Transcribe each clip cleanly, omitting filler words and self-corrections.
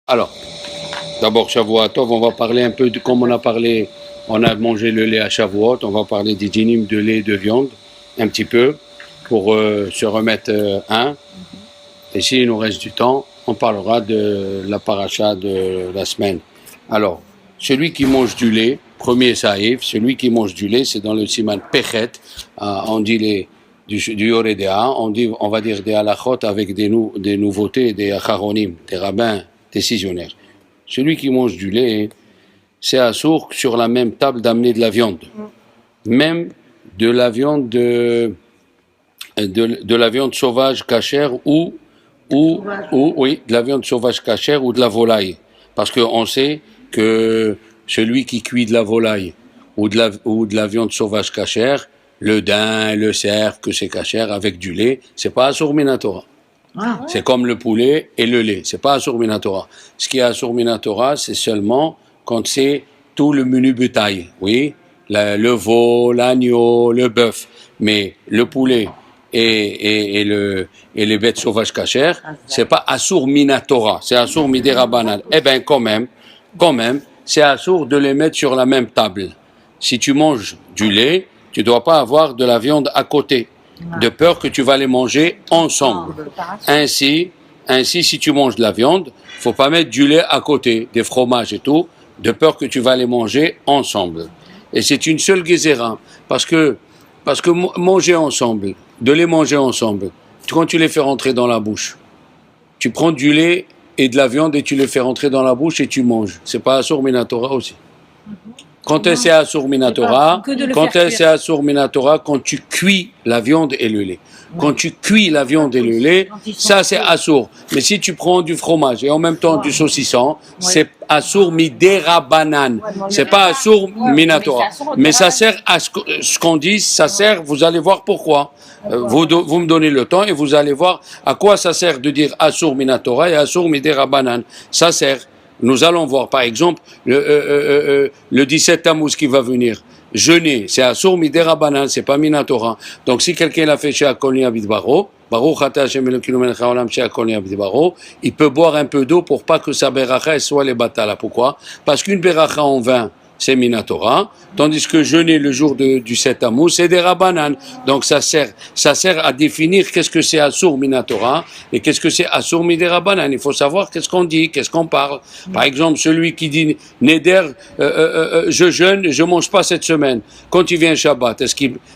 Alors, d'abord Shavuot Tov, on va parler un peu de comme on a parlé, on a mangé le lait à Shavuot, on va parler des dynimes de lait et de viande, un petit peu, pour se remettre un. Et s'il nous reste du temps, on parlera de la paracha de la semaine. Alors, celui qui mange du lait, premier saïf, celui qui mange du lait, c'est dans le siman Pechet, on dit du Yoredea, on va dire des halachot avec des nouveautés, des acharonim, des rabbins décisionnaires. Celui qui mange du lait, c'est assourd sur la même table d'amener de la viande. Même de la viande de la viande sauvage cachère ou oui, de la viande sauvage cachère ou de la volaille. Parce qu'on sait que celui qui cuit de la volaille ou de la viande sauvage cachère, le daim, le cerf, que c'est cachère avec du lait, c'est pas assour minatora. Ah, ouais. C'est comme le poulet et le lait, c'est pas assour minatora. Ce qui est assour minatora, c'est seulement quand c'est tout le menu bétail, oui, le veau, l'agneau, le bœuf, mais le poulet et les bêtes sauvages cachères, c'est pas assour minatora, c'est assour midera banane. Eh bien, quand même, c'est assour de les mettre sur la même table. Si tu manges du lait, tu dois pas avoir de la viande à côté, de peur que tu vas les manger ensemble. Ainsi, si tu manges de la viande, faut pas mettre du lait à côté, des fromages et tout, de peur que tu vas les manger ensemble. Et c'est une seule gézéra, parce que manger ensemble, de les manger ensemble, quand tu les fais rentrer dans la bouche, tu prends du lait et de la viande et tu les fais rentrer dans la bouche et tu manges. C'est pas assour minatora aussi. Quand c'est assour minatora, quand tu cuis la viande et le lait. Quand tu cuis la viande et le lait, ça c'est assour. Mais si tu prends du fromage et en même temps du saucisson, c'est assour midera banane. C'est pas assour minatora. Mais ça sert à ce qu'on dit, ça sert, vous allez voir pourquoi. Vous me donnez le temps et vous allez voir à quoi ça sert de dire assour minatora et assour midera banane. Ça sert. Nous allons voir, par exemple, le 17 Tammuz qui va venir. Jeûner, c'est assour midera banane, c'est pas minatora. Donc si quelqu'un l'a fait chez Akoni Abidbaro, il peut boire un peu d'eau pour pas que sa beracha soit les batala. Pourquoi? Parce qu'une beracha en vin, c'est minatora, tandis que jeûner le jour du 7 Tammuz, c'est des rabanan. Donc ça sert à définir qu'est-ce que c'est assour minatora et qu'est-ce que c'est assour midera banan. Il faut savoir qu'est-ce qu'on dit, qu'est-ce qu'on parle. Par exemple, celui qui dit neder, je jeûne, je mange pas cette semaine. Quand il vient Shabbat,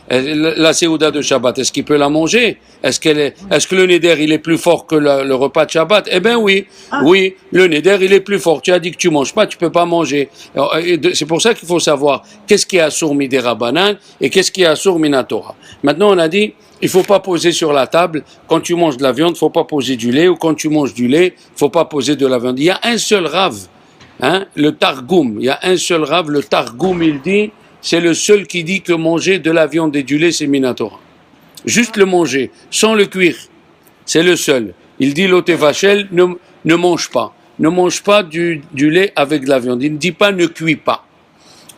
la séouda de Shabbat, est-ce qu'il peut la manger? Est-ce que le neder il est plus fort que le repas de Shabbat? Eh bien oui, oui, le neder il est plus fort. Tu as dit que tu manges pas, tu peux pas manger. C'est pour ça qu'il faut savoir qu'est-ce qui est assour midera banan et qu'est-ce qui est assour minatora. Maintenant, on a dit, il faut pas poser sur la table. Quand tu manges de la viande, faut pas poser du lait, ou quand tu manges du lait, faut pas poser de la viande. Il y a un seul rave, le Targum. Il y a un seul rave, le Targum, il dit, c'est le seul qui dit que manger de la viande et du lait, c'est minatora. Juste le manger, sans le cuire. C'est le seul. Il dit, l'otevachel, ne mange pas. Ne mange pas du lait avec de la viande. Il ne dit pas ne cuis pas.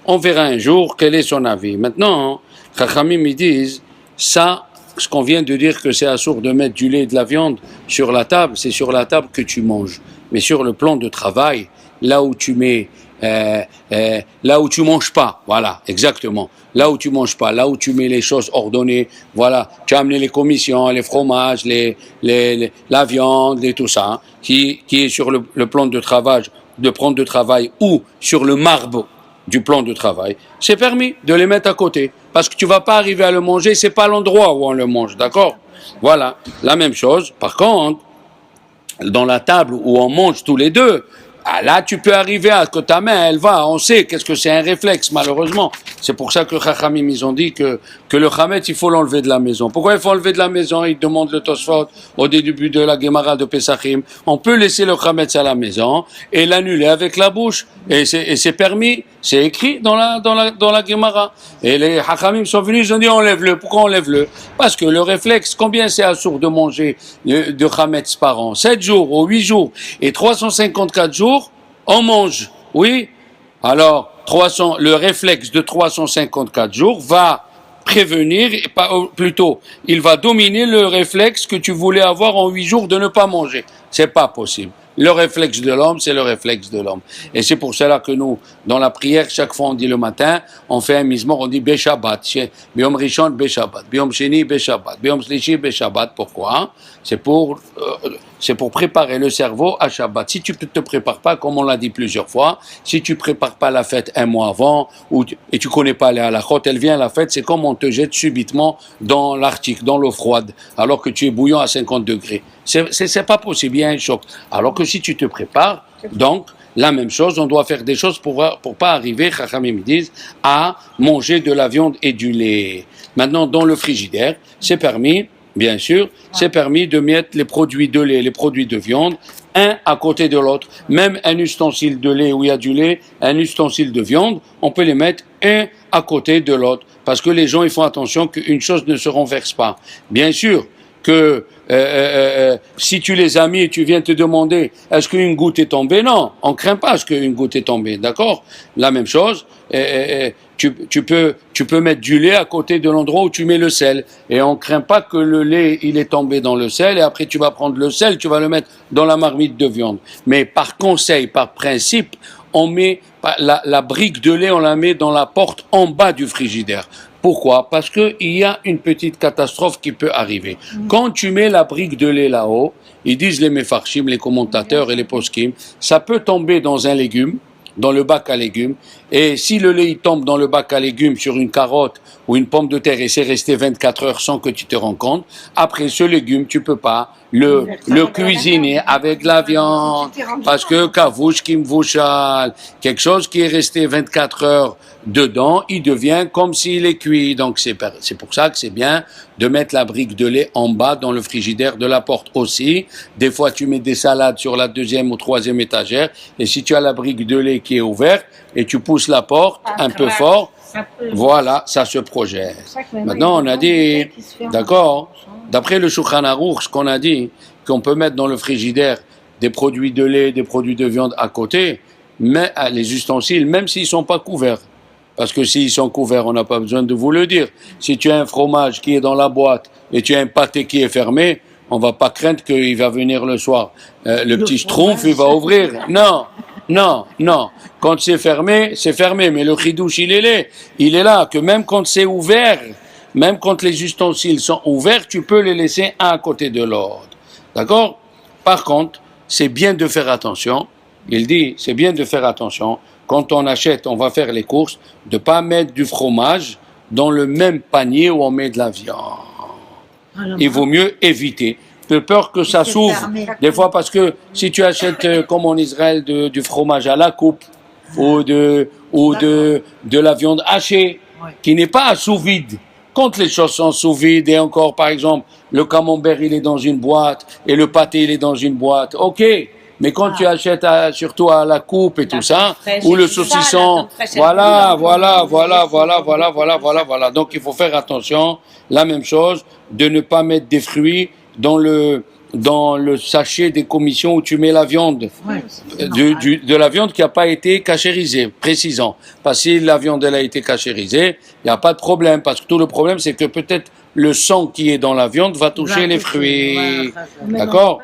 On verra un jour quel est son avis. Maintenant, Chachamim ils disent, ça, ce qu'on vient de dire que c'est assour de mettre du lait et de la viande sur la table, c'est sur la table que tu manges. Mais sur le plan de travail, là où tu mets, là où tu manges pas, voilà, exactement. Là où tu manges pas, là où tu mets les choses ordonnées, voilà, tu as amené les commissions, les fromages, la viande et tout ça, qui est sur le plan de travail ou sur le marbre du plan de travail, c'est permis de les mettre à côté. Parce que tu vas pas arriver à le manger, c'est pas l'endroit où on le mange, d'accord? Voilà, la même chose. Par contre, dans la table où on mange tous les deux, là tu peux arriver à que ta main, elle va, on sait qu'est-ce que c'est un réflexe, malheureusement. C'est pour ça que Chachamim, ils ont dit que le Chametz, il faut l'enlever de la maison. Pourquoi il faut enlever de la maison? Ils demandent le Tosfot au début de la Gemara de Pesachim. On peut laisser le Chametz à la maison et l'annuler avec la bouche. Et c'est permis, c'est écrit dans la Gemara. Et les Chachamim sont venus, ils ont dit enlève-le. Pourquoi enlève-le? Parce que le réflexe, combien c'est assour de manger de Chametz par an? 7 jours ou 8 jours et 354 jours, on mange. Oui? Alors, le réflexe de 354 jours va prévenir, plutôt, il va dominer le réflexe que tu voulais avoir en 8 jours de ne pas manger. C'est pas possible. Le réflexe de l'homme, c'est le réflexe de l'homme. Et c'est pour cela que nous, dans la prière, chaque fois on dit le matin, on fait un misement, on dit Beshabbat. Biom Rishon, Beshabbat. Biom Sheni, Beshabbat. Biom Shlishi, Beshabbat. Pourquoi? C'est pour préparer le cerveau à Shabbat. Si tu ne te prépares pas, comme on l'a dit plusieurs fois, si tu ne prépares pas la fête un mois avant, et tu ne connais pas les halakhot, elle vient la fête, c'est comme on te jette subitement dans l'Arctique, dans l'eau froide, alors que tu es bouillant à 50 degrés. C'est pas possible, il y a un choc. Alors que si tu te prépares, donc, la même chose, on doit faire des choses pour pas arriver, Chachamim disent, à manger de la viande et du lait. Maintenant, dans le frigidaire, c'est permis, bien sûr, c'est permis de mettre les produits de lait, les produits de viande, un à côté de l'autre. Même un ustensile de lait où il y a du lait, un ustensile de viande, on peut les mettre un à côté de l'autre. Parce que les gens, ils font attention qu'une chose ne se renverse pas. Bien sûr que si tu les as mis et tu viens te demander est-ce qu'une goutte est tombée, non, on ne craint pas ce qu'une goutte est tombée, d'accord? La même chose, tu peux mettre du lait à côté de l'endroit où tu mets le sel et on ne craint pas que le lait il est tombé dans le sel et après tu vas prendre le sel, tu vas le mettre dans la marmite de viande. Mais par conseil, par principe, on met la brique de lait, on la met dans la porte en bas du frigidaire. Pourquoi? Parce qu'il y a une petite catastrophe qui peut arriver. Quand tu mets la brique de lait là-haut, ils disent les mefarshim, les commentateurs et les poskim, ça peut tomber dans un légume, dans le bac à légumes, et si le lait il tombe dans le bac à légumes sur une carotte ou une pomme de terre et c'est resté 24 heures sans que tu te rends compte, après ce légume, tu peux pas le cuisiner avec la viande, parce que kavouch kim vouchal, quelque chose qui est resté 24 heures dedans, il devient comme s'il est cuit. Donc c'est pour ça que c'est bien de mettre la brique de lait en bas dans le frigidaire de la porte aussi. Des fois tu mets des salades sur la deuxième ou troisième étagère et si tu as la brique de lait qui est ouverte et tu pousses la porte un peu fort, voilà, ça se projette. Maintenant on a dit, d'accord, d'après le Shulchan Aruch, ce qu'on a dit, qu'on peut mettre dans le frigidaire des produits de lait, des produits de viande à côté, mais les ustensiles, même s'ils ne sont pas couverts. Parce que s'ils sont couverts, on n'a pas besoin de vous le dire. Si tu as un fromage qui est dans la boîte et tu as un pâté qui est fermé, on ne va pas craindre qu'il va venir le soir. Le petit schtroumpf, il va ouvrir. Non, non, non. Quand c'est fermé, mais le chidouche, il est là, que même quand c'est ouvert, même quand les ustensiles sont ouverts, tu peux les laisser un à côté de l'autre. D'accord? Par contre, c'est bien de faire attention. Il dit, c'est bien de faire attention. Quand on achète, on va faire les courses, de ne pas mettre du fromage dans le même panier où on met de la viande. Il vaut mieux éviter. De peur que ça s'ouvre. Des fois, parce que si tu achètes, comme en Israël, du fromage à la coupe ou de la viande hachée, qui n'est pas sous vide. Quand les choses sont sous vide et encore, par exemple, le camembert, il est dans une boîte et le pâté, il est dans une boîte, ok. Mais quand tu achètes surtout à la coupe et tout ça, ou le saucisson, voilà. Donc il faut faire attention, la même chose, de ne pas mettre des fruits dans le sachet des commissions où tu mets la viande, de la viande qui n'a pas été cachérisée, précisant. Parce que si la viande elle a été cachérisée, il n'y a pas de problème, parce que tout le problème c'est que peut-être le sang qui est dans la viande va toucher les fruits. D'accord?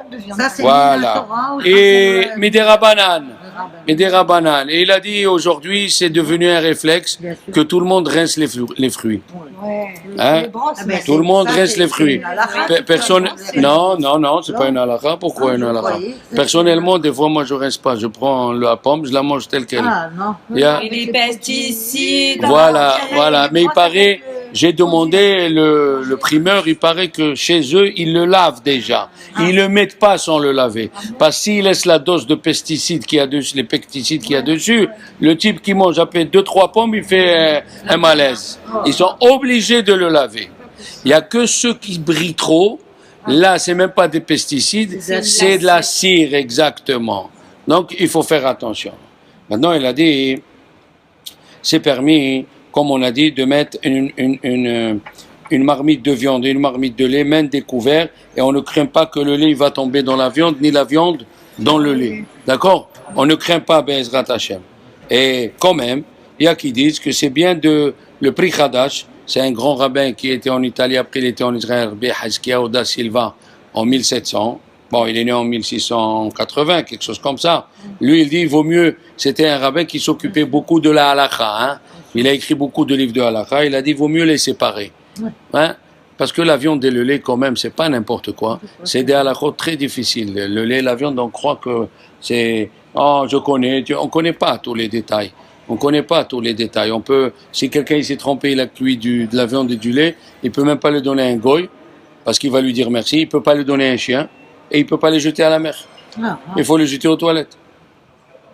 Voilà. Et Midera banane. Et il a dit aujourd'hui, c'est devenu un réflexe que tout le monde rince les fruits. Hein? Tout le monde rince les fruits. Personne. Non, c'est pas une halakha. Pourquoi une halakha? Personnellement, des fois, moi, je rince pas. Je prends la pomme, je la mange telle qu'elle est. Et les pesticides. Voilà. Mais il paraît. J'ai demandé le primeur, il paraît que chez eux, ils le lavent déjà. Ils le mettent pas sans le laver. Parce qu'ils laissent la dose de pesticides qu'il y a dessus, les pesticides qu'il y a dessus, le type qui mange à peine 2-3 pommes, il fait un malaise. Ils sont obligés de le laver. Il y a que ceux qui brillent trop. Là, c'est même pas des pesticides, c'est de la cire, exactement. Donc, il faut faire attention. Maintenant, il a dit, c'est permis, comme on a dit, de mettre une marmite de viande et une marmite de lait, main découvert, et on ne craint pas que le lait va tomber dans la viande, ni la viande dans le lait. D'accord? On ne craint pas Be'ezrat Hashem. Et quand même, il y a qui disent que c'est bien le Pri Hadash, c'est un grand rabbin qui était en Italie, après il était en Israël, Rabbi Haskiyahu da Silva, en 1700, Bon, il est né en 1680, quelque chose comme ça. Lui, il dit, il vaut mieux, c'était un rabbin qui s'occupait beaucoup de la halakha, hein. Il a écrit beaucoup de livres de halakha, il a dit, il vaut mieux les séparer. Hein? Parce que la viande et le lait, quand même, c'est pas n'importe quoi. C'est des halakhot très difficiles. Le lait et la viande, on croit que c'est, oh, je connais, on connaît pas tous les détails. On connaît pas tous les détails. On peut, si quelqu'un s'est trompé, il a cuit de la viande et du lait, il peut même pas le donner à un goy, parce qu'il va lui dire merci. Il peut pas le donner à un chien, et il peut pas le jeter à la mer. Il faut le jeter aux toilettes.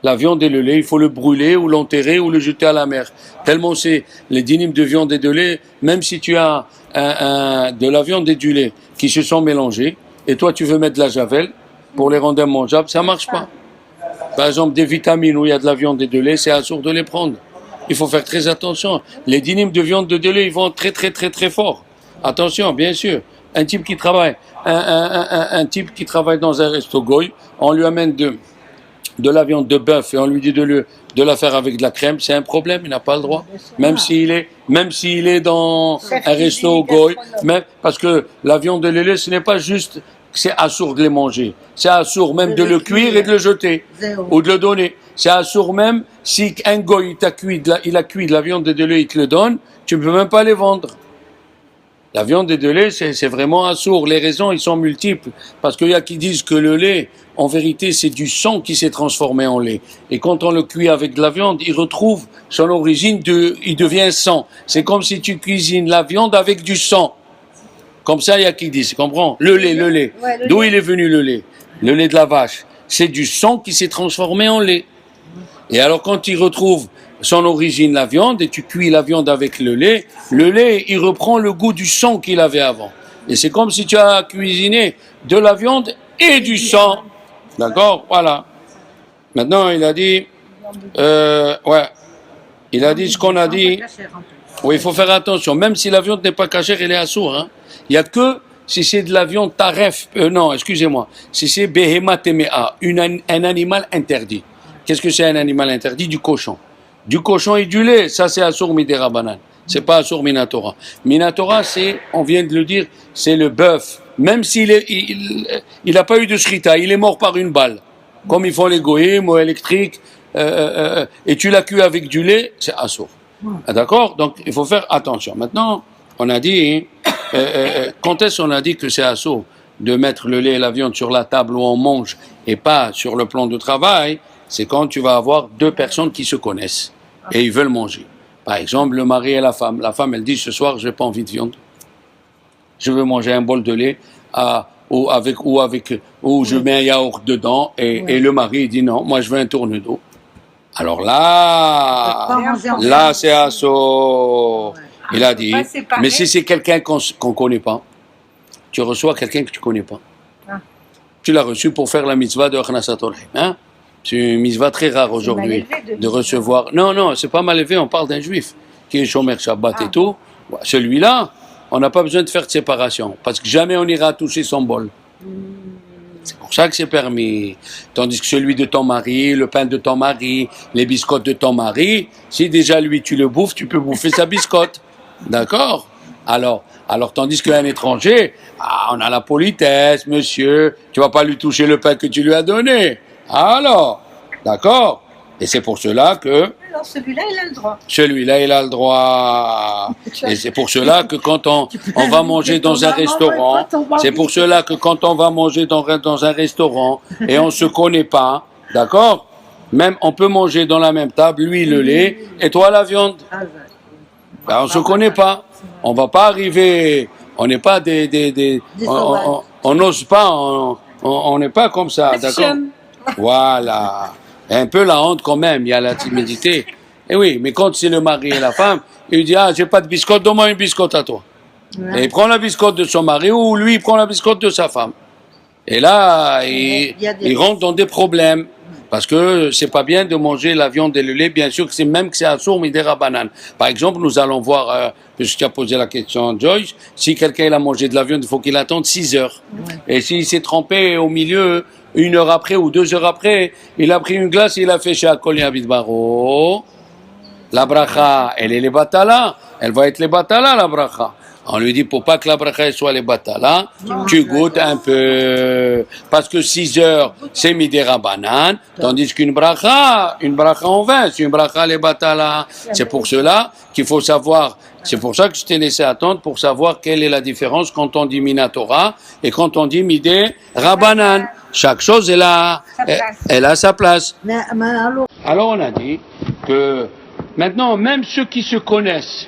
La viande et le lait, il faut le brûler ou l'enterrer ou le jeter à la mer. Tellement c'est les dynimes de viande et de lait, même si tu as de la viande et du lait qui se sont mélangés, et toi tu veux mettre de la javel pour les rendre immangeables, ça marche pas. Par exemple, des vitamines où il y a de la viande et de lait, c'est assourd de les prendre. Il faut faire très attention. Les dynimes de viande et de lait, ils vont très très très très fort. Attention, bien sûr. Un type qui travaille, un type qui travaille dans un resto goy, on lui amène de la viande de bœuf et on lui dit de la faire avec de la crème, c'est un problème, il n'a pas le droit. Même s'il est dans un resto goy, même, parce que la viande et le lait, ce n'est pas juste, c'est assourd de les manger. C'est assourd même de le cuire et de le jeter. Ou de le donner. C'est assourd même, si un goy il a cuit de la viande et de lait, il te le donne, tu ne peux même pas les vendre. La viande et de lait, c'est vraiment assourd. Les raisons, ils sont multiples. Parce qu'il y a qui disent que le lait, en vérité, c'est du sang qui s'est transformé en lait. Et quand on le cuit avec de la viande, il retrouve son origine, il devient sang. C'est comme si tu cuisines la viande avec du sang. Comme ça, il y a qui disent, tu comprends? Le lait. Ouais, D'où il est venu le lait? Le lait de la vache. C'est du sang qui s'est transformé en lait. Et alors, quand il retrouve son origine, la viande, et tu cuis la viande avec le lait, il reprend le goût du sang qu'il avait avant. Et c'est comme si tu as cuisiné de la viande et du sang. D'accord? Voilà. Maintenant, il a dit, il a dit ce qu'on a dit. Oui, il faut faire attention. Même si la viande n'est pas cachère, elle est assour. Hein. Il n'y a que si c'est de la viande taref, non, excusez-moi, si c'est behema temea, un animal interdit. Qu'est-ce que c'est un animal interdit? Du cochon. Du cochon et du lait, ça c'est assour midera banane. C'est pas assour minatora. Minatora, c'est, on vient de le dire, c'est le bœuf. Même s'il il n'a pas eu de shrita, il est mort par une balle. Comme ils font les goïms ou électriques, et tu l'as cuit avec du lait, c'est assour. D'accord? Donc il faut faire attention. Maintenant, on a dit, quand est-ce qu'on a dit que c'est assour de mettre le lait et la viande sur la table où on mange et pas sur le plan de travail? C'est quand tu vas avoir deux personnes qui se connaissent et ils veulent manger. Par exemple, le mari et la femme. La femme, elle dit, ce soir, je n'ai pas envie de viande. Je veux manger un bol de lait ou je mets un yaourt dedans et le mari il dit, non, moi je veux un tourne d'eau. Alors là, c'est assaut. Il a dit, mais si c'est quelqu'un qu'on ne connaît pas, tu reçois quelqu'un que tu ne connais pas. Tu l'as reçu pour faire la mitzvah de Achnasat Orchim, hein? C'est une mitzvah très rare aujourd'hui de recevoir. Non, c'est pas mal élevé, on parle d'un juif qui est Shomer Shabbat et tout. Celui-là, on n'a pas besoin de faire de séparation parce que jamais on ira toucher son bol. C'est pour ça que c'est permis. Tandis que celui de ton mari, le pain de ton mari, les biscottes de ton mari, si déjà lui tu le bouffes, tu peux bouffer sa biscotte. D'accord? Alors, tandis qu'un étranger, on a la politesse, monsieur, tu vas pas lui toucher le pain que tu lui as donné. Alors, d'accord? Et c'est pour cela que... Alors celui-là, il a le droit. Celui-là, il a le droit. Et c'est pour cela que quand on va manger dans un restaurant, c'est pour cela que quand on va manger dans un restaurant et on se connaît pas, d'accord? Même on peut manger dans la même table, lui le lait et toi la viande. Ben, on se connaît pas. On va pas arriver. On n'est pas on n'ose pas. On n'est pas comme ça, d'accord? Voilà. Un peu la honte quand même, il y a la timidité. Et oui, mais quand c'est le mari et la femme, il dit, j'ai pas de biscotte, donne-moi une biscotte à toi. Ouais. Et il prend la biscotte de son mari ou lui, il prend la biscotte de sa femme. Et là, il rentre dans des problèmes. Parce que c'est pas bien de manger la viande et le lait, bien sûr que c'est assour, mais des rabananes. Par exemple, nous allons voir, puisque tu as posé la question, Joyce, si quelqu'un a mangé de la viande, il faut qu'il attende 6 heures. Ouais. Et s'il s'est trempé au milieu, 1 heure après ou 2 heures après, il a pris une glace et il a fait chez Akoli Abidbaro. La bracha, elle est les batala, elle va être les batala, la bracha. On lui dit, pour pas que la bracha soit les batala, tu goûtes un peu. Parce que 6 heures, c'est midi rabanan, tandis qu'une bracha en vin, c'est une bracha les batala. C'est pour cela qu'il faut savoir, c'est pour ça que je t'ai laissé attendre, pour savoir quelle est la différence quand on dit minatora et quand on dit midi rabanan. Chaque chose, elle a sa place. Alors on a dit que maintenant, même ceux qui se connaissent,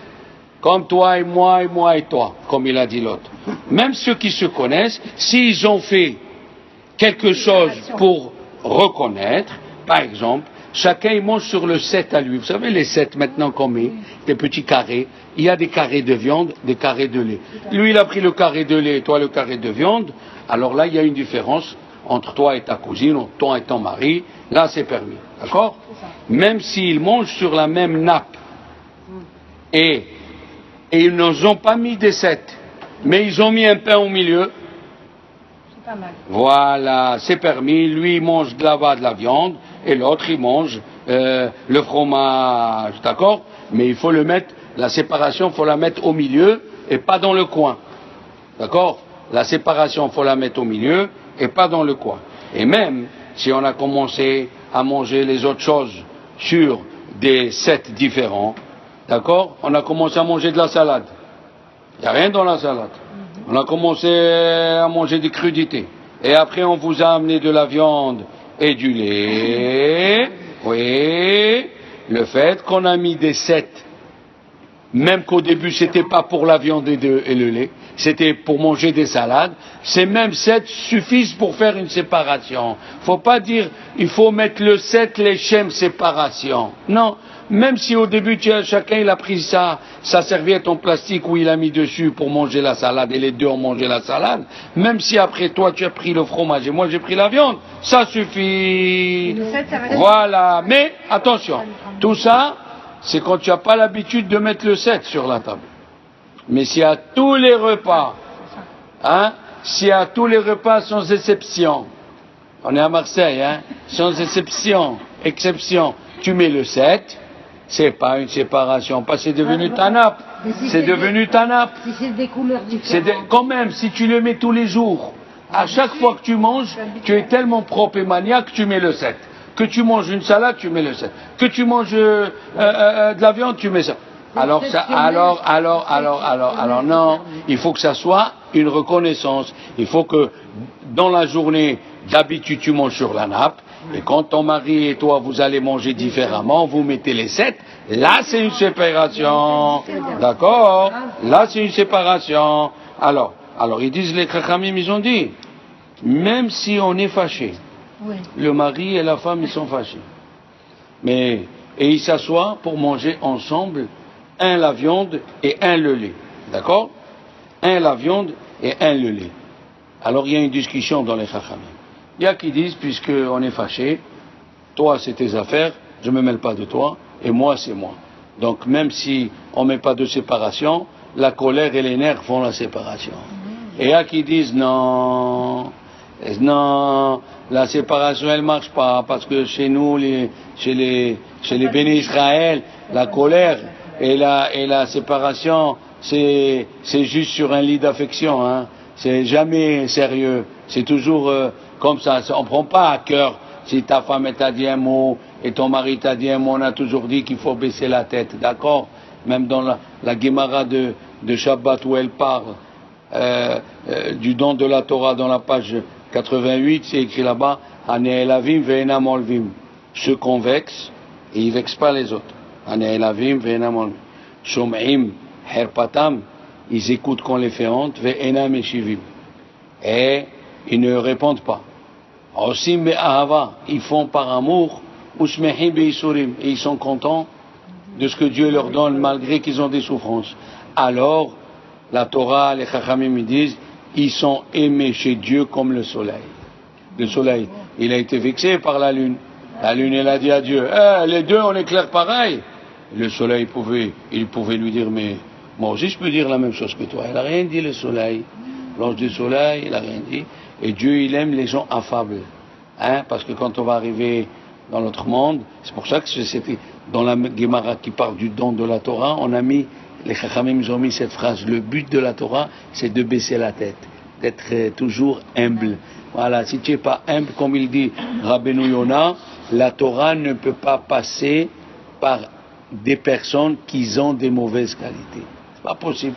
comme toi et moi et toi, comme il a dit l'autre, même ceux qui se connaissent, s'ils ont fait quelque chose pour reconnaître, par exemple, chacun il mange sur le 7 à lui. Vous savez les 7 maintenant qu'on met, des petits carrés, il y a des carrés de viande, des carrés de lait. Lui il a pris le carré de lait, toi le carré de viande, alors là il y a une différence entre toi et ta cousine, entre toi et ton mari, là c'est permis, d'accord? Même s'ils mangent sur la même nappe, et ils n'ont pas mis des 7, mais ils ont mis un pain au milieu, C'est pas mal. voilà, c'est permis, lui il mange de la viande, et l'autre il mange le fromage, d'accord? Mais il faut le mettre, la séparation, il faut la mettre au milieu, et pas dans le coin, d'accord? La séparation, il faut la mettre au milieu, et pas dans le coin. Et même si on a commencé à manger les autres choses sur des 7 différents, d'accord? On a commencé à manger de la salade. Il n'y a rien dans la salade. On a commencé à manger des crudités. Et après, on vous a amené de la viande et du lait. Oui. Le fait qu'on a mis des 7, même qu'au début, c'était pas pour la viande et le lait, c'était pour manger des salades, ces mêmes 7 suffisent pour faire une séparation. Faut pas dire, il faut mettre le 7, les schèmes, séparation. Non. Même si au début, chacun il a pris sa serviette en plastique où il a mis dessus pour manger la salade et les deux ont mangé la salade, même si après toi tu as pris le fromage et moi j'ai pris la viande, ça suffit. Voilà. Mais attention, tout ça, c'est quand tu n'as pas l'habitude de mettre le 7 sur la table. Mais s'il y a tous les repas, hein, s'il y a tous les repas sans exception, on est à Marseille, hein, sans exception, tu mets le 7, c'est pas une séparation, parce que c'est devenu ta nappe. C'est devenu ta nappe. Si c'est des couleurs différentes. Quand même, si tu le mets tous les jours, à chaque fois que tu manges, tu es tellement propre et maniaque, tu mets le 7. Que tu manges une salade, tu mets le 7. Que tu manges de la viande, tu mets ça. Alors, non, il faut que ça soit une reconnaissance. Il faut que dans la journée, d'habitude, tu manges sur la nappe. Et quand ton mari et toi, vous allez manger différemment, vous mettez les 7, là c'est une séparation. D'accord? Là c'est une séparation. Alors, ils disent, les Chachamim, ils ont dit, même si on est fâché, le mari et la femme, ils sont fâchés. Et ils s'assoient pour manger ensemble, un la viande et un le lait. D'accord? Un la viande et un le lait. Alors il y a une discussion dans les Chachamim. Il y a qui disent, puisqu'on est fâché, toi c'est tes affaires, je ne me mêle pas de toi, et moi c'est moi. Donc même si on ne met pas de séparation, la colère et les nerfs font la séparation. Et il y a qui disent, non, la séparation elle ne marche pas, parce que chez nous, chez les bénis Israël, la colère et la séparation, c'est juste sur un lit d'affection, hein. C'est jamais sérieux, c'est toujours comme ça, on ne prend pas à cœur si ta femme t'a dit un mot et ton mari t'a dit un mot, on a toujours dit qu'il faut baisser la tête, d'accord? Même dans la Gemara de Shabbat où elle parle du don de la Torah dans la page 88, c'est écrit là-bas, Ane'elavim ve'enam olvim, ceux qu'on vexe et ils ne vexent pas les autres. Ane'elavim ve'enam olvim, Shom'im herpatam, ils écoutent qu'on les fait honte, ve'enam eshivim, et ils ne répondent pas. Aussi me'ahava, ils font par amour, ushmehim be'isurim, et ils sont contents de ce que Dieu leur donne malgré qu'ils ont des souffrances. Alors, la Torah, les Chachamim disent, ils sont aimés chez Dieu comme le soleil. Le soleil, il a été vexé par la lune. La lune, elle a dit à Dieu, les deux, on éclaire pareil. Le soleil il pouvait lui dire, mais moi aussi je peux dire la même chose que toi. Il n'a rien dit le soleil. L'ange du soleil, il n'a rien dit. Et Dieu, il aime les gens affables. Hein, parce que quand on va arriver dans notre monde, c'est pour ça que c'était dans la Gemara qui parle du don de la Torah, on a mis les Chachamim ils ont mis cette phrase, le but de la Torah, c'est de baisser la tête, d'être toujours humble. Voilà, si tu n'es pas humble, comme il dit Rabbeinu Yonah, la Torah ne peut pas passer par des personnes qui ont des mauvaises qualités. C'est pas possible.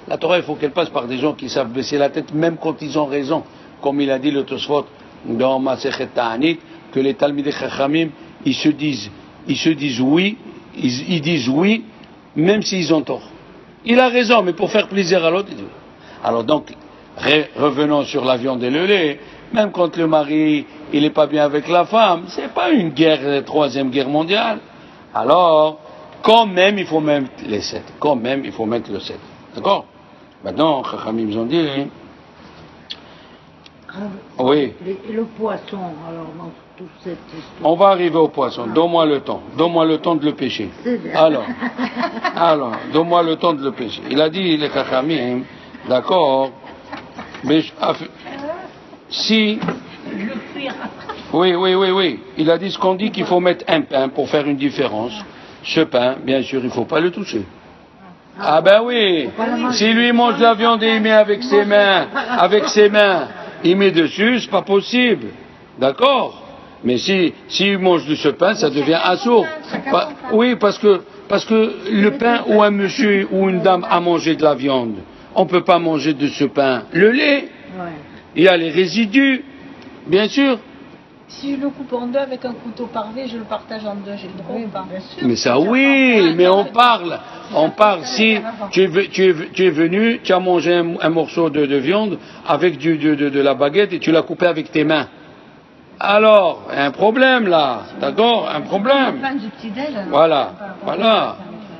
La Torah, il faut qu'elle passe par des gens qui savent baisser la tête, même quand ils ont raison. Comme il a dit le Tosfot dans Masechet Ta'anit, que les Talmidei Chachamim, ils se disent oui, ils disent oui, même s'ils ont tort. Il a raison, mais pour faire plaisir à l'autre, il dit oui. Alors donc, revenons sur la viande et le lait. Même quand le mari, il n'est pas bien avec la femme, c'est pas une guerre, troisième guerre mondiale. Alors, quand même, il faut mettre les 7. Quand même, il faut mettre le 7. D'accord? Maintenant, Chachamim, ils ont dit, oui. Et le poisson, alors, dans toute cette histoire. On va arriver au poisson. Donne-moi le temps. Donne-moi le temps de le pêcher. Alors, donne-moi le temps de le pêcher. Il a dit, les Chachamim, d'accord, mais si... Oui. Il a dit ce qu'on dit qu'il faut mettre un pain pour faire une différence. Ce pain, bien sûr, il ne faut pas le toucher. Ah ben oui, si lui mange la viande et il met avec ses mains, il met dessus, c'est pas possible. D'accord? Mais s'il mange de ce pain, ça devient assourd. Oui, parce que le pain où un monsieur ou une dame a mangé de la viande, on ne peut pas manger de ce pain. Le lait, il y a les résidus, bien sûr. Si je le coupe en deux avec un couteau parvé, je le partage en deux, j'ai le droit ou pas? Mais ça oui, mais on parle si tu es venu, tu as mangé un morceau de viande avec de la baguette et tu l'as coupé avec tes mains. Alors, un problème là, d'accord? Un problème. Voilà.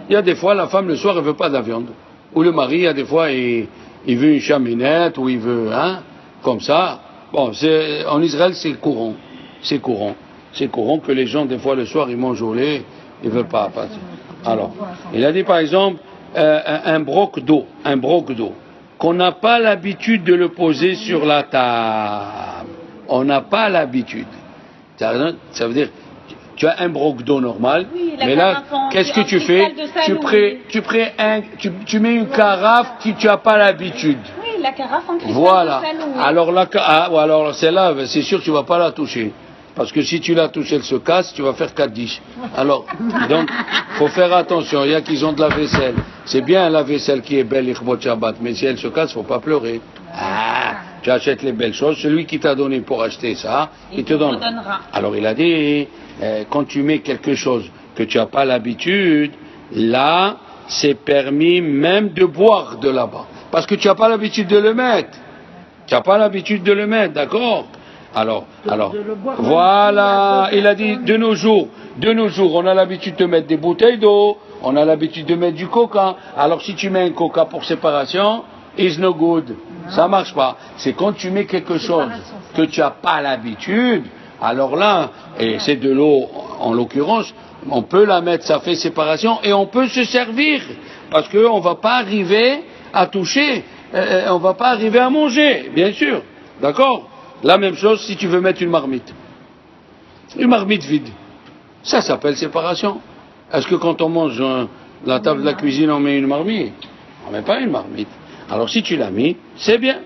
Il y a des fois, la femme le soir, elle veut pas de la viande. Ou le mari, il y a des fois, il veut une chaminette, ou il veut, comme ça. Bon, en Israël, c'est courant. C'est courant que les gens, des fois, le soir, ils mangent au lait, ils ne veulent pas. Alors, il a dit, par exemple, un broc d'eau, qu'on n'a pas l'habitude de le poser sur la table. On n'a pas l'habitude. Ça veut dire, tu as un broc d'eau normal, mais là, qu'est-ce que tu fais? Tu mets une carafe que tu n'as pas l'habitude. Oui, la carafe en cristal voilà. de Salou. Alors celle-là, c'est sûr que tu ne vas pas la toucher. Parce que si tu la touches, elle se casse, tu vas faire 4 dish. Alors, donc, faut faire attention. Il y a qui ont de la vaisselle. C'est bien la vaisselle qui est belle, l'Ikhbot Shabbat, mais si elle se casse, faut pas pleurer. Tu achètes les belles choses. Celui qui t'a donné pour acheter ça, il te donnera. Alors, il a dit, quand tu mets quelque chose que tu n'as pas l'habitude, là, c'est permis même de boire de là-bas. Parce que tu n'as pas l'habitude de le mettre. D'accord? Alors, voilà, il a dit, de nos jours, on a l'habitude de mettre des bouteilles d'eau, on a l'habitude de mettre du coca. Alors, si tu mets un coca pour séparation, it's no good. Ça marche pas. C'est quand tu mets quelque chose que tu n'as pas l'habitude, alors là, et c'est de l'eau, en l'occurrence, on peut la mettre, ça fait séparation, et on peut se servir. Parce qu'on ne va pas arriver à toucher, on ne va pas arriver à manger, bien sûr. D'accord? La même chose si tu veux mettre une marmite vide. Ça s'appelle séparation. Est-ce que quand on mange la table de la cuisine, on met une marmite? On ne met pas une marmite. Alors si tu l'as mis, c'est bien.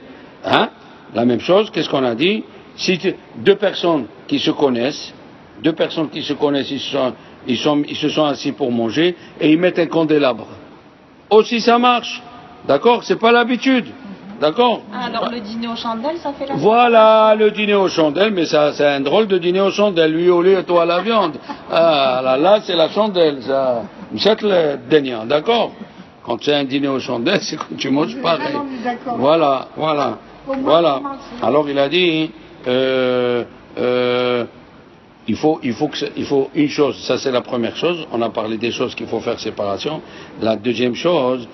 La même chose, qu'est-ce qu'on a dit? Si deux personnes qui se connaissent, ils se sont assis pour manger et ils mettent un candélabre. Aussi ça marche. D'accord? C'est pas l'habitude. D'accord? Alors le dîner aux chandelles, ça fait la... Voilà, le dîner aux chandelles, mais ça, c'est un drôle de dîner aux chandelles. Lui au lait et toi à la viande. Là, c'est la chandelle, ça. C'est le déniant, d'accord? Quand c'est un dîner aux chandelles, c'est quand tu manges pareil. Voilà. Alors il a dit, il faut une chose, ça c'est la première chose. On a parlé des choses qu'il faut faire séparation. La deuxième chose,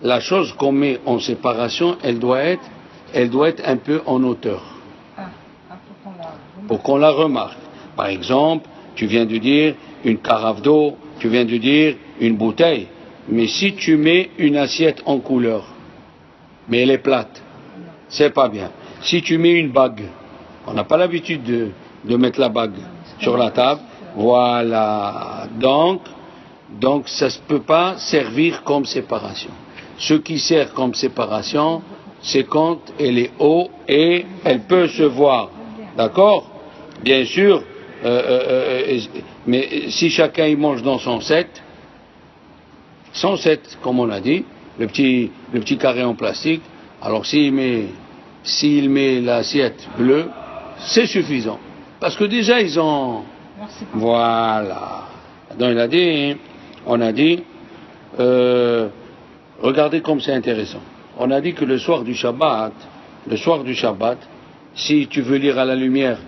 la chose qu'on met en séparation, elle doit être un peu en hauteur. Pour qu'on la remarque. Par exemple, tu viens de dire une carafe d'eau, tu viens de dire une bouteille. Mais si tu mets une assiette en couleur, mais elle est plate, c'est pas bien. Si tu mets une bague, on n'a pas l'habitude de mettre la bague sur la table, voilà. Donc, Donc ça ne peut pas servir comme séparation. Ce qui sert comme séparation, c'est quand elle est haut et elle peut se voir. D'accord? Bien sûr, mais si chacun il mange dans son set, comme on a dit, le petit carré en plastique, alors s'il met l'assiette bleue, c'est suffisant. Parce que déjà ils ont... Merci. Voilà. Donc on a dit, regardez comme c'est intéressant. On a dit que le soir du Shabbat, si tu veux lire à la lumière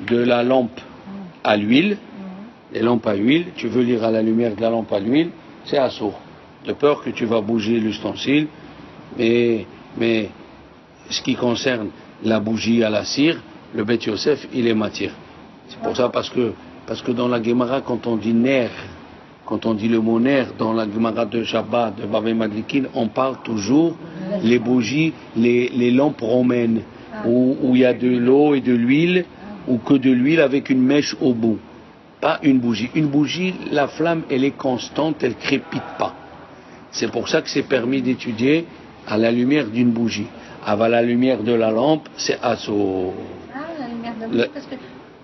de la lampe à l'huile, les lampes à huile, tu veux lire à la lumière de la lampe à l'huile, c'est assourd. De peur que tu vas bouger l'ustensile, mais ce qui concerne la bougie à la cire, le Beth Yosef, il est matière. C'est pour ça parce que dans la Gemara, quand on dit ner, quand on dit le mot ner, dans la Gemara de Shabbat, de Bavay Madlikin, on parle toujours les bougies, les lampes romaines, où il y a de l'eau et de l'huile, ou que de l'huile avec une mèche au bout. Pas une bougie. Une bougie, la flamme, elle est constante, elle crépite pas. C'est pour ça que c'est permis d'étudier à la lumière d'une bougie. À la lumière de la lampe, c'est assaut. Ah, la lumière de la bougie, parce que...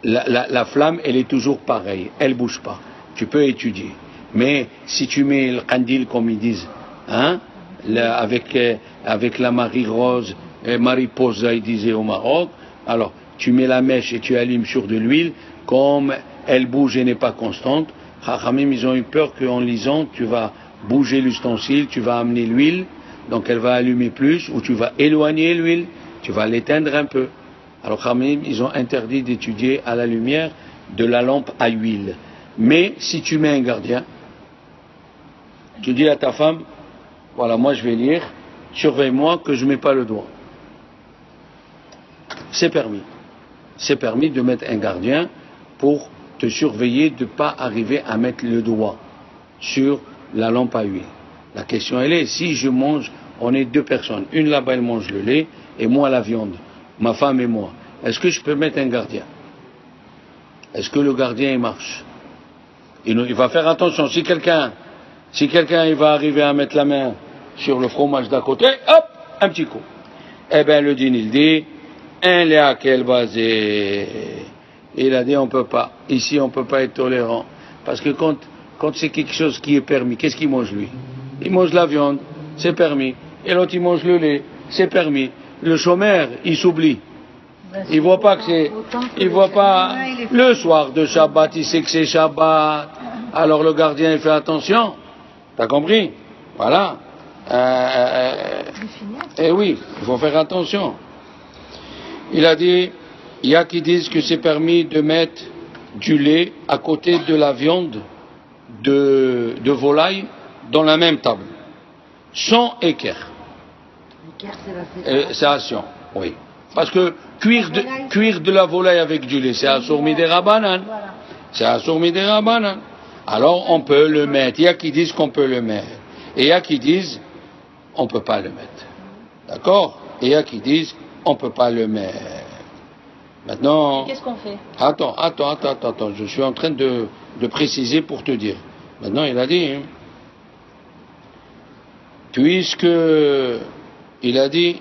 La flamme, elle est toujours pareille, elle bouge pas. Tu peux étudier. Mais si tu mets le kandil, comme ils disent, hein, avec la Marie Rose, Mariposa, ils disaient au Maroc, alors tu mets la mèche et tu allumes sur de l'huile, comme elle bouge et n'est pas constante, Chachamim, ils ont eu peur qu'en lisant, tu vas bouger l'ustensile, tu vas amener l'huile, donc elle va allumer plus, ou tu vas éloigner l'huile, tu vas l'éteindre un peu. Alors Chachamim, ils ont interdit d'étudier à la lumière de la lampe à huile. Mais si tu mets un gardien, tu dis à ta femme, voilà, moi je vais lire, surveille-moi que je ne mets pas le doigt. C'est permis. C'est permis de mettre un gardien pour te surveiller de ne pas arriver à mettre le doigt sur la lampe à huile. La question elle est, si je mange, on est deux personnes, une là-bas elle mange le lait et moi la viande, ma femme et moi, est-ce que je peux mettre un gardien? Est-ce que le gardien il marche? Il va faire attention, si quelqu'un il va arriver à mettre la main sur le fromage d'à côté, hop, un petit coup. Eh bien le dîner il dit, un lait à quel basé? Il a dit on peut pas, ici on peut pas être tolérant, parce que quand c'est quelque chose qui est permis, qu'est-ce qu'il mange lui? Il mange la viande, c'est permis, et l'autre il mange le lait, c'est permis. Le chômeur, il s'oublie. Il voit pas que c'est, il voit pas, le soir de Shabbat, il sait que c'est Shabbat, alors le gardien il fait attention, t'as compris? Voilà. Eh oui, il faut faire attention. Il a dit, il y a qui disent que c'est permis de mettre du lait à côté de la viande de volaille dans la même table, sans équerre. L'équerre, c'est la Séparation, oui. Parce que cuire de la volaille avec du lait, c'est assour midera banane. C'est assour midera banane. Alors on peut le mettre. Il y a qui disent qu'on peut le mettre. Et il y a qui disent on ne peut pas le mettre. D'accord? Et il y a qui disent on ne peut pas le mettre. Maintenant... Qu'est-ce qu'on fait? Attends. Je suis en train de préciser pour te dire. Maintenant il a dit... Puisque... Il a dit...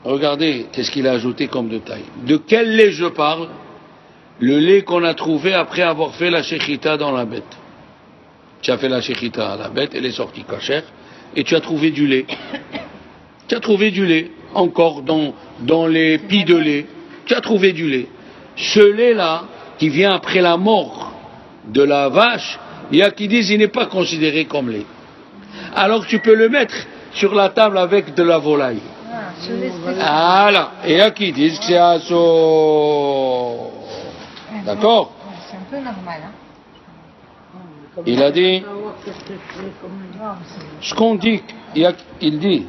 Regardez, qu'est-ce qu'il a ajouté comme détail. De quel lait je parle? Le lait qu'on a trouvé après avoir fait la shechita dans la bête. Tu as fait la shechita à la bête, elle est sortie cachère, et tu as trouvé du lait. Tu as trouvé du lait, encore dans les pies de lait. Tu as trouvé du lait. Ce lait-là, qui vient après la mort de la vache, il y a qui disent qu'il n'est pas considéré comme lait. Alors tu peux le mettre sur la table avec de la volaille. Voilà. Et il y a qui disent que c'est assaut. D'accord? C'est un peu normal, hein? Il a dit, ce qu'on dit, il dit,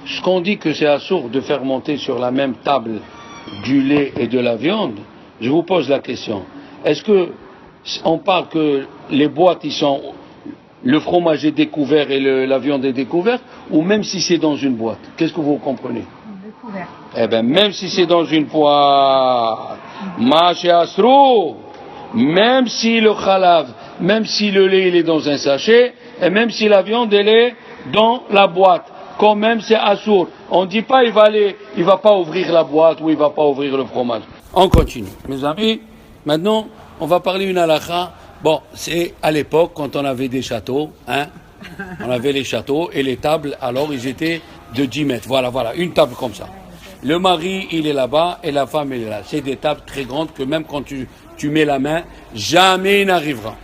ce qu'on dit que c'est assourd de faire monter sur la même table du lait et de la viande, je vous pose la question. Est-ce que on parle que les boîtes, le fromage est découvert et la viande est découverte, ou même si c'est dans une boîte? Qu'est-ce que vous comprenez? Découvert. Eh bien, même si c'est dans une boîte, Maché Astro, même si le khalav même si le lait il est dans un sachet, et même si la viande elle est dans la boîte. Quand même c'est assourd. On ne dit pas il va pas ouvrir la boîte ou il va pas ouvrir le fromage. On continue. Mes amis, maintenant on va parler une halakha. Bon, c'est à l'époque quand on avait des châteaux, hein. On avait les châteaux et les tables, alors ils étaient de 10 mètres. Voilà, une table comme ça. Le mari, il est là-bas et la femme, elle est là. C'est des tables très grandes que même quand tu mets la main, jamais il n'arrivera.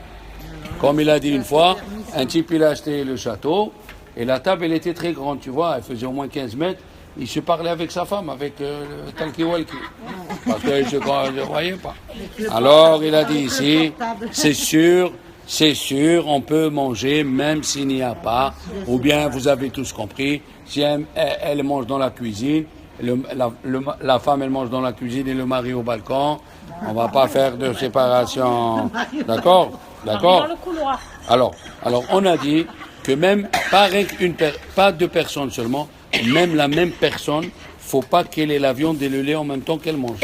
Comme il a dit une fois, un type, il a acheté le château et la table, elle était très grande, tu vois, elle faisait au moins 15 mètres. Il se parlait avec sa femme, avec le talki-walki. Parce que je ne croyais pas. Alors, il a dit ici, c'est sûr, on peut manger même s'il n'y a pas, ou bien vous avez tous compris, si elle mange dans la cuisine, la femme elle mange dans la cuisine et le mari au balcon, on va pas faire de séparation. D'accord? Dans le couloir. Alors, on a dit que même, pas deux personnes seulement, même la même personne, faut pas qu'elle ait la viande et le lait en même temps qu'elle mange.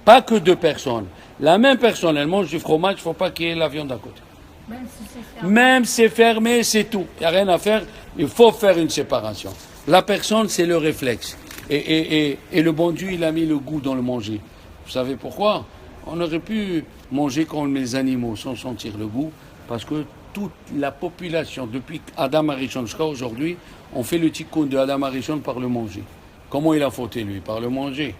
Pas que deux personnes. La même personne, elle mange du fromage, faut pas qu'il y ait la viande à côté. Même si c'est fermé, c'est tout. Il n'y a rien à faire. Il faut faire une séparation. La personne, c'est le réflexe. Et le bon Dieu, il a mis le goût dans le manger. Vous savez pourquoi? On aurait pu manger comme les animaux sans sentir le goût, parce que toute la population, depuis Adam Arishon jusqu'à aujourd'hui, on fait le tikkun de Adam Arishon par le manger. Comment il a fauté, lui? Par le manger.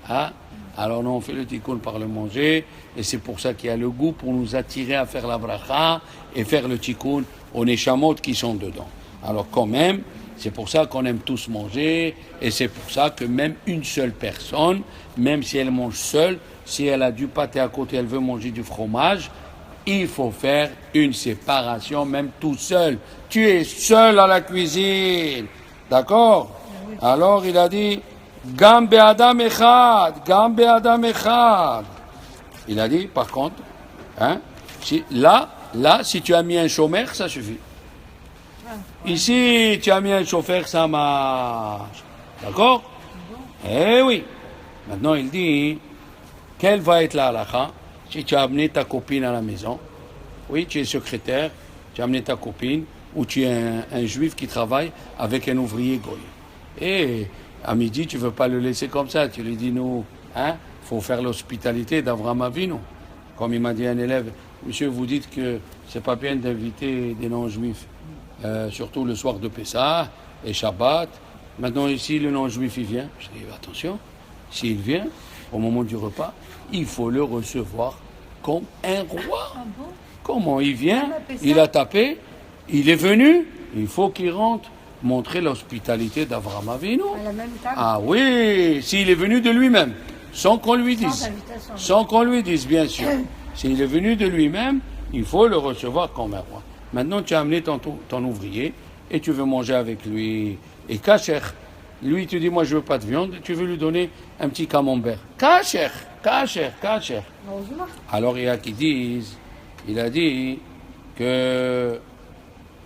Hein? Alors nous, on fait le tikkun par le manger, et c'est pour ça qu'il y a le goût, pour nous attirer à faire la bracha et faire le tikkun aux neshamot qui sont dedans. Alors quand même, c'est pour ça qu'on aime tous manger, et c'est pour ça que même une seule personne, même si elle mange seule, si elle a du pâté à côté, elle veut manger du fromage, il faut faire une séparation, même tout seul. Tu es seul à la cuisine, d'accord? Alors il a dit, Gam be'adam echad. Il a dit, par contre, hein, si tu as mis un chômeur, ça suffit. Ici, tu as mis un chauffeur, ça marche. D'accord? Eh oui. Maintenant, il dit, quelle va être la halakha si tu as amené ta copine à la maison? Oui, tu es secrétaire, tu as amené ta copine, ou tu es un juif qui travaille avec un ouvrier goy. Et à midi, tu ne veux pas le laisser comme ça. Tu lui dis, nous, hein, faut faire l'hospitalité d'Avraham Avinu. Comme il m'a dit un élève, monsieur, vous dites que c'est pas bien d'inviter des non-juifs, surtout le soir de Pessah et Shabbat. Maintenant, ici, le non-juif, il vient. Je dis, attention, s'il vient, au moment du repas, il faut le recevoir comme un roi. Ah bon? Comment il vient? Il a tapé, il est venu, il faut qu'il rentre. Montrer l'hospitalité d'Avraham Avinu. Ah oui, s'il est venu de lui-même, sans qu'on lui dise. Sans qu'on lui dise, bien sûr. S'il est venu de lui-même, il faut le recevoir comme un roi. Maintenant, tu as amené ton ouvrier et tu veux manger avec lui. Et kasher, lui, tu dis, moi, je veux pas de viande, tu veux lui donner un petit camembert. Kasher. Alors, il y a qui disent, il a dit que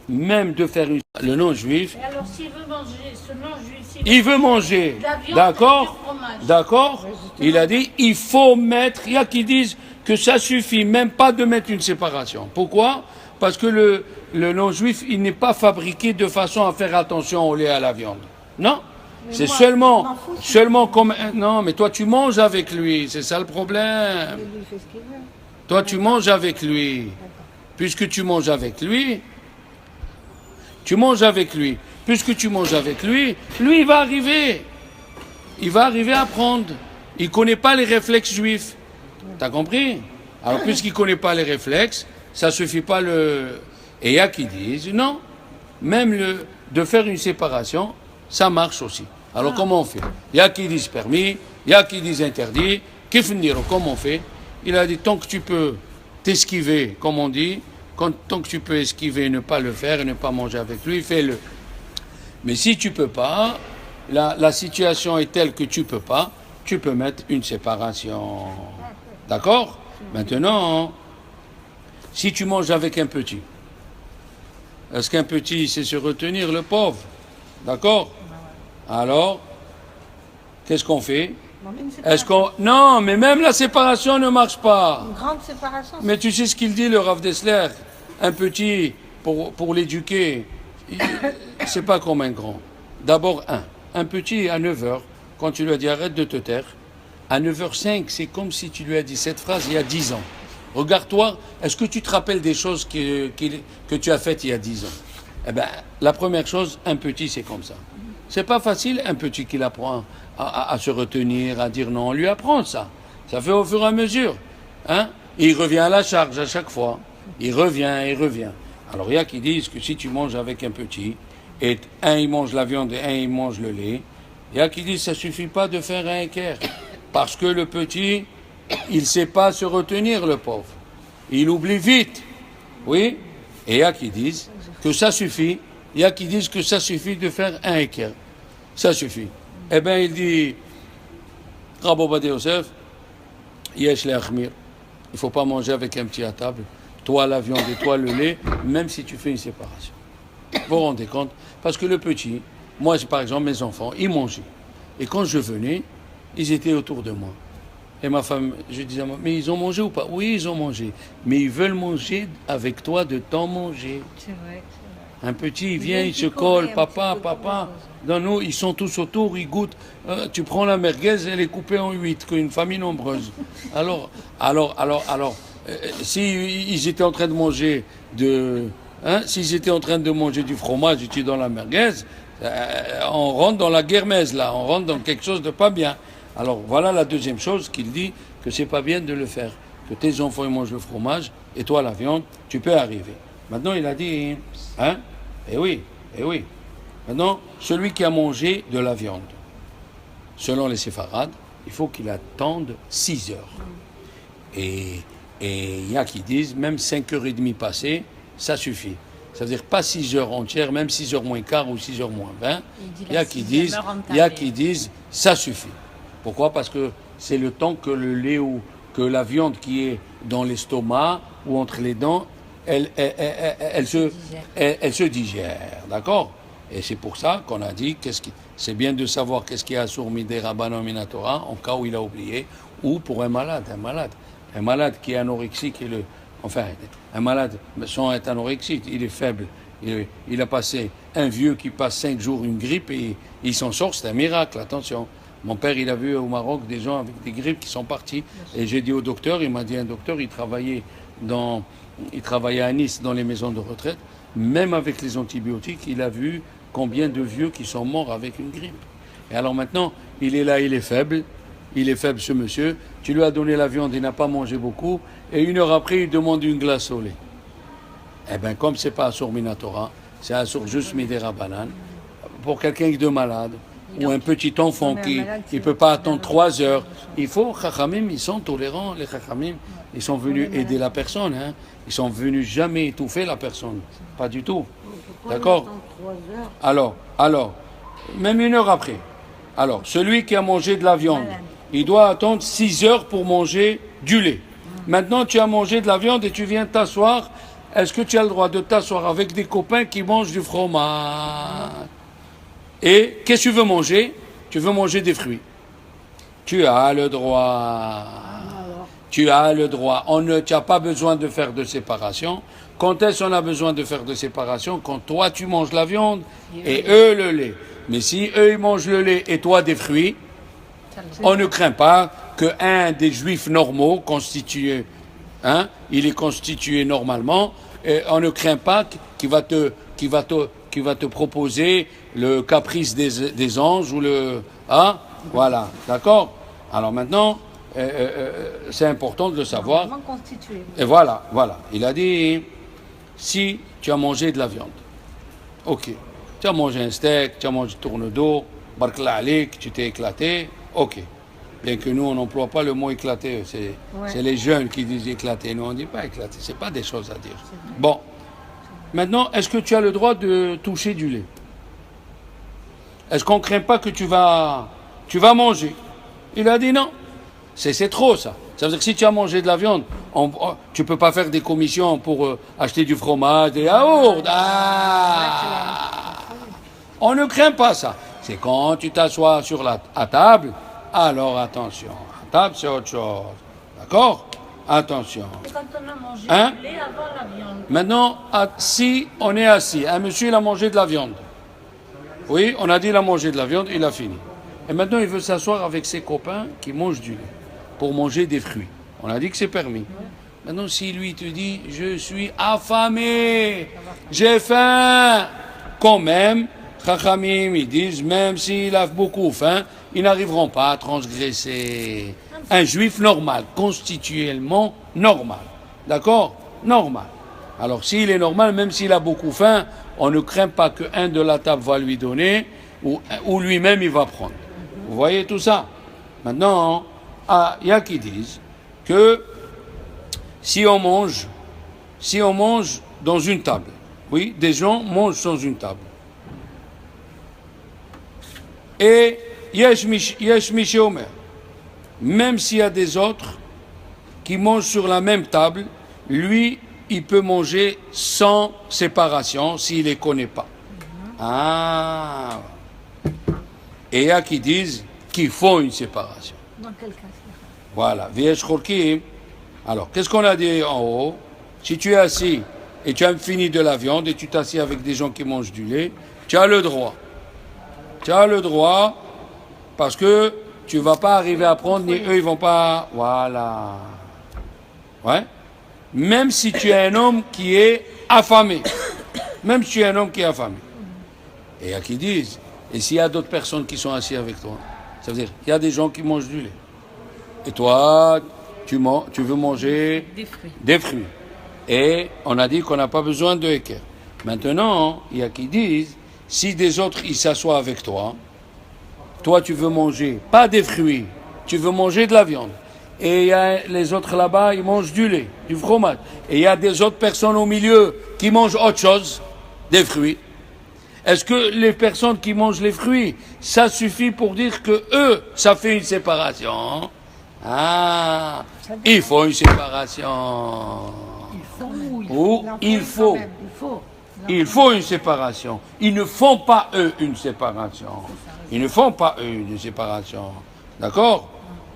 même de faire le non-juif. Et alors s'il veut manger, ce non-juif, il veut manger, d'accord, il a dit, il faut mettre, il y a qui disent que ça suffit même pas de mettre une séparation. Pourquoi? Parce que le non-juif, il n'est pas fabriqué de façon à faire attention au lait et à la viande. Non? C'est seulement comme... Non, mais toi tu manges avec lui, c'est ça le problème. Toi tu manges avec lui. Puisque tu manges avec lui, puisque tu manges avec lui, lui il va arriver à prendre. Il ne connaît pas les réflexes juifs. T'as compris? Alors puisqu'il ne connaît pas les réflexes, ça ne suffit pas le... Et il y a qui disent, non, même de faire une séparation, ça marche aussi. Alors comment on fait? Il y a qui disent permis, il y a qui disent interdit. Comment on fait? Il a dit, tant que tu peux t'esquiver, comme on dit, tant que tu peux esquiver et ne pas le faire et ne pas manger avec lui, fais-le. Mais si tu ne peux pas, la situation est telle que tu ne peux pas, tu peux mettre une séparation. D'accord? Maintenant, si tu manges avec un petit, est-ce qu'un petit sait se retenir, le pauvre? D'accord? Alors, qu'est-ce qu'on fait? Une Est-ce séparation. Non, mais même la séparation ne marche pas. Une grande séparation. Mais tu sais ce qu'il dit, le Rav Dessler? Un petit, pour l'éduquer, c'est pas comme un grand. D'abord, un petit à 9 heures, quand tu lui as dit arrête de te taire, à 9h05, c'est comme si tu lui as dit cette phrase il y a 10 ans. Regarde-toi, est-ce que tu te rappelles des choses que tu as faites il y a 10 ans? Eh bien, la première chose, un petit, c'est comme ça. C'est pas facile, un petit qui apprend à se retenir, à dire non. On lui apprend ça. Ça fait au fur et à mesure. Hein? Et il revient à la charge à chaque fois. Il revient, il revient. Alors, il y a qui disent que si tu manges avec un petit, et un il mange la viande et un il mange le lait, il y a qui disent que ça suffit pas de faire un équerre. Parce que le petit, il ne sait pas se retenir, le pauvre. Il oublie vite. Oui? Et il y a qui disent que ça suffit. Il y a qui disent que ça suffit de faire un équerre. Ça suffit. Eh bien, il dit, Rabbi Ovadia Yosef, Yesh le'achmir. Il ne faut pas manger avec un petit à table. Toi la viande et toi le lait, même si tu fais une séparation. Vous vous rendez compte? Parce que le petit, moi par exemple, mes enfants, ils mangeaient. Et quand je venais, ils étaient autour de moi. Et ma femme, je disais à moi, mais ils ont mangé ou pas? Oui, ils ont mangé. Mais ils veulent manger avec toi de temps manger. C'est vrai. Un petit, il vient, il se colle, papa, papa. Dans nous, ils sont tous autour, ils goûtent. Tu prends la merguez, elle est coupée en 8, une famille nombreuse. Alors, s'ils étaient en train de manger s'ils étaient en train de manger du fromage, tu dans la merguez, on rentre dans la guermesse là, on rentre dans quelque chose de pas bien. Alors voilà la deuxième chose qu'il dit, que c'est pas bien de le faire. Que tes enfants ils mangent le fromage et toi la viande, tu peux arriver. Maintenant il a dit, eh oui. Maintenant, celui qui a mangé de la viande, selon les séfarades, il faut qu'il attende 6 heures. Et il y a qui disent, même 5h30 passées, ça suffit. C'est-à-dire pas 6 heures entières, même 6 heures moins quart ou 6 heures moins 20. Il y a qui disent, ça suffit. Pourquoi? Parce que c'est le temps que le lait ou que la viande qui est dans l'estomac ou entre les dents, elle se digère. D'accord? Et c'est pour ça qu'on a dit, c'est bien de savoir qu'est-ce qui a sourmi des rabbanon minatora, en cas où il a oublié, ou pour un malade qui est anorexique, un malade sans être anorexique, il est faible, il a passé, un vieux qui passe 5 jours une grippe et il s'en sort, c'est un miracle, attention. Mon père, il a vu au Maroc des gens avec des grippes qui sont partis, et j'ai dit au docteur, il m'a dit un docteur, il travaillait à Nice dans les maisons de retraite, même avec les antibiotiques, il a vu combien de vieux qui sont morts avec une grippe. Et alors maintenant, il est là, il est faible ce monsieur, tu lui as donné la viande, il n'a pas mangé beaucoup, et 1 heure après, il demande une glace au lait. Eh bien, comme c'est pas Assur Minatora, c'est Assur juste Midera Banane, pour quelqu'un de malade, ou un petit enfant qui ne peut pas attendre 3 heures, il faut, Chachamim, ils sont tolérants, les Chachamim, ils sont venus aider la personne, ils sont venus jamais étouffer la personne, pas du tout. D'accord? Alors, même 1 heure après. Alors, celui qui a mangé de la viande, il doit attendre 6 heures pour manger du lait. Maintenant, tu as mangé de la viande et tu viens t'asseoir. Est-ce que tu as le droit de t'asseoir avec des copains qui mangent du fromage? Et qu'est-ce que tu veux manger? Tu veux manger des fruits. Tu as le droit. Tu as le droit. Tu n'as pas besoin de faire de séparation. Quand est-ce qu'on a besoin de faire de séparation? Quand toi, tu manges la viande et eux, le lait. Mais si eux, ils mangent le lait et toi, des fruits, on ne craint pas qu'un des juifs normaux constitués, il est constitué normalement, et on ne craint pas qu'il va te proposer le caprice des anges ou voilà, d'accord? Alors maintenant, c'est important de le savoir. Et voilà. Il a dit, si tu as mangé de la viande, ok. Tu as mangé un steak, tu as mangé tourne d'eau, barkla alik, tu t'es éclaté, ok. Bien que nous, on n'emploie pas le mot éclaté, c'est les jeunes qui disent éclaté. Nous, on ne dit pas éclaté, ce n'est pas des choses à dire. Bon, maintenant, est-ce que tu as le droit de toucher du lait? Est-ce qu'on ne craint pas que tu vas manger? Il a dit non. C'est trop, ça. Ça veut dire que si tu as mangé de la viande, tu ne peux pas faire des commissions pour acheter du fromage, des yaourts. On ne craint pas ça. C'est quand tu t'assois à table, alors attention. À table, c'est autre chose. D'accord? Attention. Et quand on a mangé Hein? du lait avant la viande. Maintenant, si on est assis, un monsieur il a mangé de la viande. Oui, on a dit il a mangé de la viande, il a fini. Et maintenant il veut s'asseoir avec ses copains qui mangent du lait pour manger des fruits. On a dit que c'est permis. Maintenant, si lui te dit je suis affamé, j'ai faim, quand même, Chachamim, ils disent même s'il a beaucoup faim, ils n'arriveront pas à transgresser. Un juif normal, constitutionnellement normal. D'accord? Normal. Alors s'il est normal, même s'il a beaucoup faim, on ne craint pas qu'un de la table va lui donner ou lui-même il va prendre. Vous voyez tout ça? Maintenant, il y a qui disent que si on mange dans une table, oui, des gens mangent dans une table. Et yesh mishi omer, même s'il y a des autres qui mangent sur la même table, lui, il peut manger sans séparation s'il ne les connaît pas. Ah. Et il y a qui disent qu'il faut une séparation. Dans quel cas? Voilà. Viesh chorkim. Alors, qu'est-ce qu'on a dit en haut? Si tu es assis et tu as fini de la viande et tu t'assieds avec des gens qui mangent du lait, tu as le droit. Tu as le droit parce que tu ne vas pas arriver à prendre, ni eux, ils ne vont pas... Voilà. Ouais. Même si tu es un homme qui est affamé. Même si tu es un homme qui est affamé. Et il y a qui disent, et s'il y a d'autres personnes qui sont assises avec toi, ça veut dire qu'il y a des gens qui mangent du lait. Et toi, tu veux manger des fruits. Et on a dit qu'on n'a pas besoin de équerre. Maintenant, il y a qui disent, si des autres, ils s'assoient avec toi, toi tu veux manger, pas des fruits, tu veux manger de la viande. Et il y a les autres là-bas, ils mangent du lait, du fromage. Et il y a des autres personnes au milieu qui mangent autre chose, des fruits. Est-ce que les personnes qui mangent les fruits, ça suffit pour dire que eux, ça fait une séparation? Ah, il faut une séparation. Il faut une séparation. Ils ne font pas eux une séparation. Ils ne font pas eux une séparation. D'accord?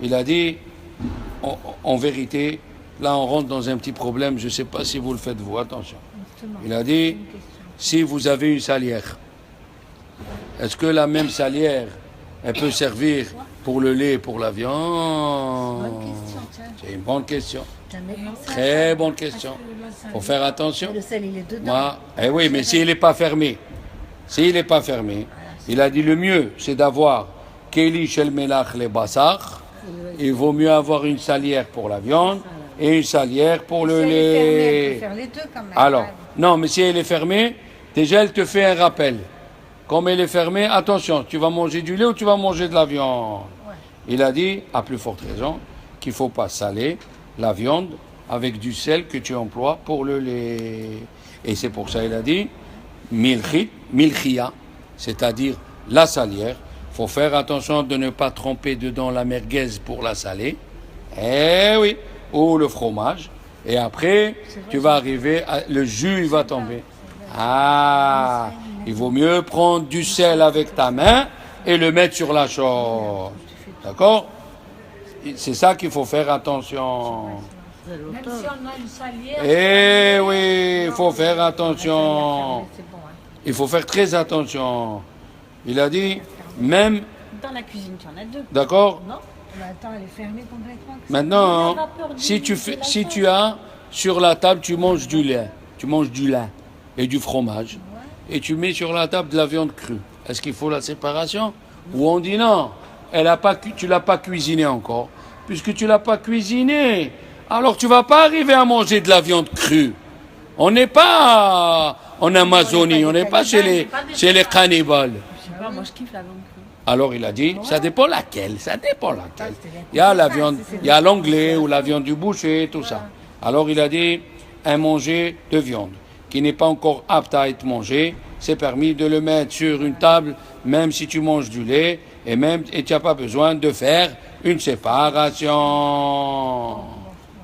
Il a dit, en vérité, là on rentre dans un petit problème, je ne sais pas si vous le faites vous, attention. Il a dit, si vous avez une salière, est-ce que la même salière, elle peut servir pour le lait et pour la viande? C'est une bonne question. Très bonne question. Il faut faire attention. Le sel, il est dedans. Oui, mais s'il n'est pas fermé, il a dit le mieux, c'est d'avoir Keli Shel Melach le Bassar. Il vaut mieux avoir une salière pour la viande et une salière pour le lait. Elle peut faire les deux quand même. Alors, non, mais si elle est fermée, déjà elle te fait un rappel. Comme elle est fermée, attention, tu vas manger du lait ou tu vas manger de la viande? Il a dit, à plus forte raison, qu'il ne faut pas saler la viande avec du sel que tu emploies pour le lait. Et c'est pour ça qu'il a dit, milchia, c'est-à-dire la salière. Il faut faire attention de ne pas tremper dedans la merguez pour la saler. Eh oui, ou le fromage. Et après, tu vas arriver, le jus il va tomber. Ah, il vaut mieux prendre du sel avec ta main et le mettre sur la chose. D'accord? C'est ça qu'il faut faire attention. Même si on a une salière. Eh oui, il faut faire attention. Il faut faire très attention. Il a dit, même... Dans la cuisine, tu en as deux. D'accord? Non? Mais attends, elle est fermée complètement. Maintenant, si tu as sur la table, tu manges du lait et du fromage, et tu mets sur la table de la viande crue. Est-ce qu'il faut la séparation? Ou on dit non, tu l'as pas cuisiné encore. Puisque tu l'as pas cuisiné, alors tu vas pas arriver à manger de la viande crue. On n'est pas en Amazonie, on n'est pas chez les cannibales. Je sais pas, moi je kiffe la viande crue. Alors il a dit, ça dépend laquelle. Il y a la viande, il y a l'anglais ou la viande du boucher, tout ça. Alors il a dit, un manger de viande qui n'est pas encore apte à être mangé, c'est permis de le mettre sur une table, même si tu manges du lait, et tu n'as pas besoin de faire une séparation.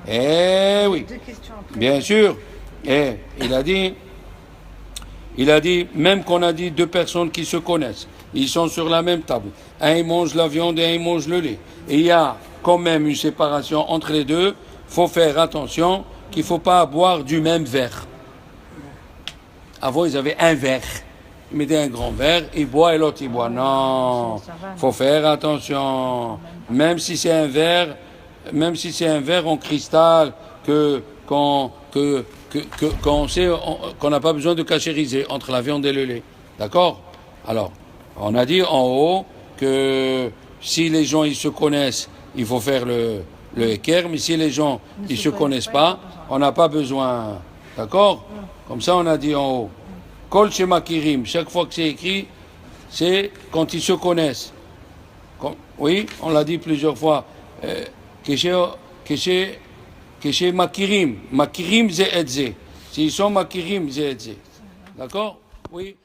Eh oui, bien sûr. Et il a dit, Il a dit, même qu'on a dit deux personnes qui se connaissent, ils sont sur la même table. Un il mange la viande et un il mange le lait. Et il y a quand même une séparation entre les deux. Il faut faire attention qu'il ne faut pas boire du même verre. Avant, ils avaient un verre. Ils mettaient un grand verre, ils boivent et l'autre, il boit. Non, il faut faire attention. Même si c'est un verre en cristal qu'on sait qu'on n'a pas besoin de cachériser entre la viande et le lait. D'accord? Alors, on a dit en haut que si les gens ils se connaissent, il faut faire le équerre, mais si les gens ils se connaissent pas, on n'a pas besoin. D'accord? Comme ça, on a dit en haut. Kol shemakirim, chaque fois que c'est écrit, c'est quand ils se connaissent. Oui, on l'a dit plusieurs fois. Keshe makirim. Makirim ze etze. S'ils sont makirim ze etze. D'accord? Oui.